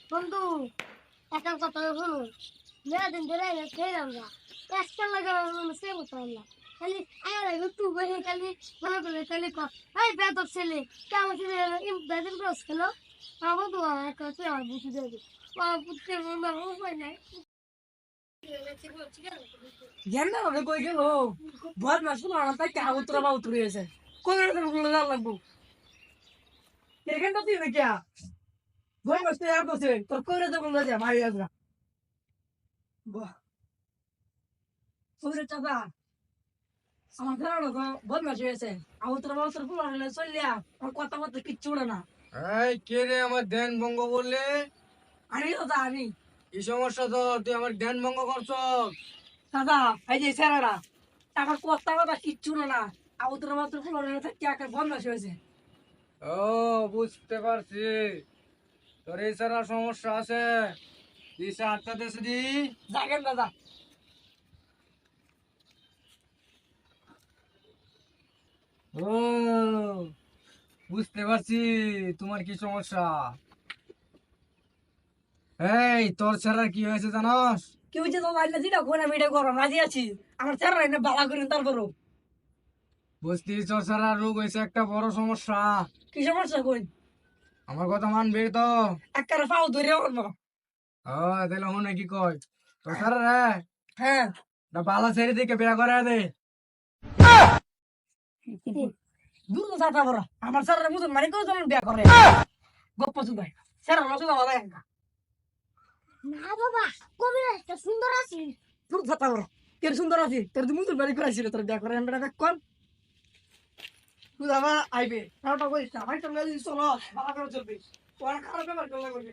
বন্ধু একটা কথা শুনো মেয়েদিন ধরে খেলাম না একটা লাগা সে বলতাম না খালি আয়া একটু বসে খালি মনে করে খালি এই বেদব ছেলে কেমন ছেলে বেদিন ক্রস খেলো আমার তো আমার কাছে আর বুঝে যাবে আমার বুঝতে উপায় নাই জ্ঞান না হবে কই গেল বল মাস না তাই কা উতরা বা উতরে আছে কোন রকম গুলো জাল লাগবো এখানটা তুই দেখিয়া বল মাস আর বসে তোর কইরে তো বন্ধ যা মারি আসরা বাহ সুরে চাপা আমার ধারণা তো বল মাস হয়েছে উতরা বা উতরা ফুল আনলে চলিয়া আর কথা মতো কিচ্ছু উড়ে না এই কে রে আমার ধ্যান ভঙ্গ করলে? আমি দাদা আমি কি সমস্যা তো তুই আমার ধ্যান ভঙ্গ করছ? দাদা এই যে স্যারেরা আমার কথা কথা কিচ্ছু উড়ে না উতরা বা উতরা ফুল আনলে থাকি আকার বল মাস হয়েছে ও, বুঝতে পারছি, তোর এই সারা সমস্যা আছে। দিশা আটটা দেশে দি। দেখেন দাদা ও, বুঝতে পারছি তোমার কি সমস্যা। এই তোর ছাড়া কি হয়েছে জানোস? কি হয়েছে তো লাইনে যেটা কোন আমি এটা করো রাজি আছি আমার স্যারেরা এনে বালা করেন তারপরও বুঝতি তোর ছাড়া রোগ হয়েছে একটা বড় সমস্যা। কি সমস্যা কই আমার কথা মানবি তো? একবারে পাও ধরে করবো ও, তাহলে মনে কি কয় তোর ছাড়া রে হ্যাঁ না বালা ছেড়ে দিকে বিয়া করে দে। দূর তো চাটা বড় আমার স্যারের মতন মানে কেউ যেমন বিয়া করে গপ্প চুদাই স্যারের রসে যাওয়া যায় না না বাবা কবি একটা সুন্দর আছি দূর চাটা বড় কেন সুন্দর আছি তোর তো মতন বাড়ি করাইছিল তোর বিয়া করে আমরা দেখ কর তুই আমার আইবে তাওটা কইছ না ভাই তোর চলো বাবা করে চলবি তোর খারাপ ব্যাপার করলে করবি